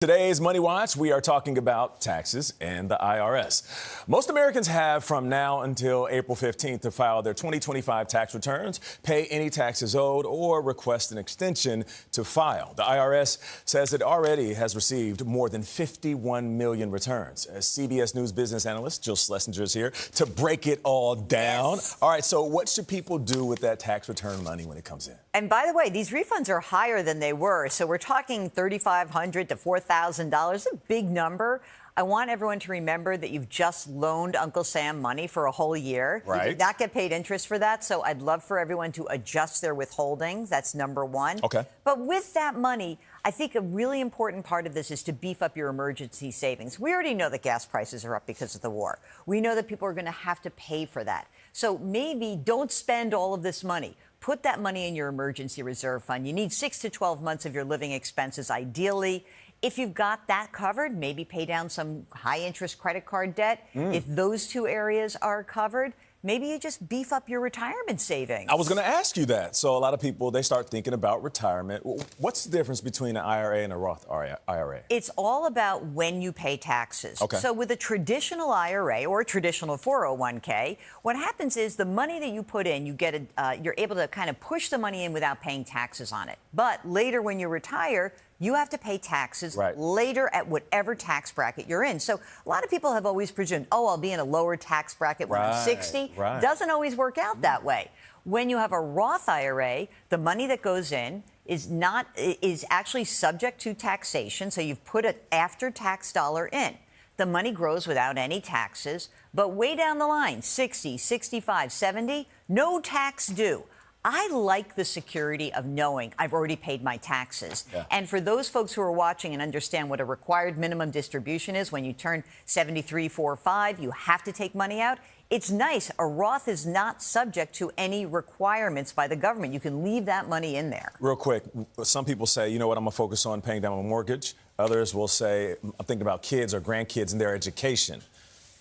Today's Money Watch, we are talking about taxes and the IRS. Most Americans have from now until April 15th to file their 2025 tax returns, pay any taxes owed, or request an extension to file. The IRS says it already has received more than 51 million returns. As CBS News business analyst Jill Schlesinger is here to break it all down. Yes. All right, so what should people do with that tax return money when it comes in? And by the way, these refunds are higher than they were. So we're talking $3,500 to $4,000, a big number. I want everyone to remember that you've just loaned Uncle Sam money for a whole year. Right. You did not get paid interest for that. So I'd love for everyone to adjust their withholdings. That's number one. Okay. But with that money, I think a really important part of this is to beef up your emergency savings. We already know that gas prices are up because of the war. We know that people are going to have to pay for that. So maybe don't spend all of this money. Put that money in your emergency reserve fund. You need 6 to 12 months of your living expenses, ideally. If you've got that covered, maybe pay down some high-interest credit card debt. If those two areas are covered, maybe you just beef up your retirement savings. I was going to ask you that. So a lot of people, they start thinking about retirement. What's the difference between an IRA and a Roth IRA? It's all about when you pay taxes. Okay. So with a traditional IRA or a traditional 401k, what happens is the money that you put in, you're able to kind of push the money in without paying taxes on it. But later when you retire, you have to pay taxes later at whatever tax bracket you're in. So a lot of people have always presumed, oh, I'll be in a lower tax bracket when I'm 60. Doesn't always work out that way. When you have a Roth IRA, the money that goes in is actually subject to taxation. So you've put an after-tax dollar in. The money grows without any taxes, but way down the line, 60, 65, 70, no tax due. I like the security of knowing I've already paid my taxes. And for those folks who are watching and understand what a required minimum distribution is, when you turn 73, 4, 5, you have to take money out. It's nice. A Roth is not subject to any requirements by the government. You can leave that money in there. Real quick, some people say, you know what, I'm going to focus on paying down my mortgage. Others will say, I'm thinking about kids or grandkids and their education.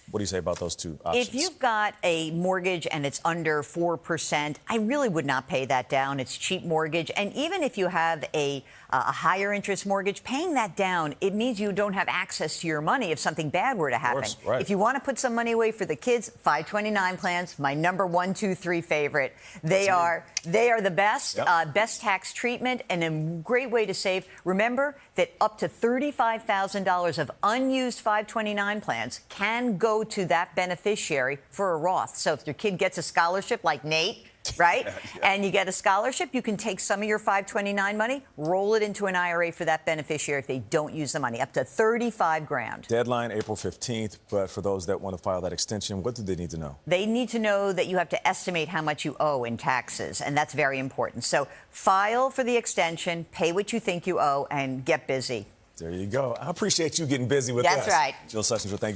What do you say about those two options? If you've got a mortgage and it's under 4%, I really would not pay that down. It's cheap mortgage. And even if you have a higher interest mortgage, paying that down, it means you don't have access to your money if something bad were to happen. Of course, right. If you want to put some money away for the kids, 529 plans, my number 1, 2, 3 favorite. They are the best, best tax treatment and a great way to save. Remember that up to $35,000 of unused 529 plans can go to that beneficiary for a Roth. So if your kid gets a scholarship like Nate, right, and you get a scholarship, you can take some of your 529 money, roll it into an IRA for that beneficiary if they don't use the money, up to 35 grand. Deadline April 15th, but for those that want to file that extension, what do they need to know? They need to know that you have to estimate how much you owe in taxes, and that's very important. So file for the extension, pay what you think you owe, and get busy. There you go. I appreciate you getting busy with us. That's right. Jill Schlesinger, thank you so much.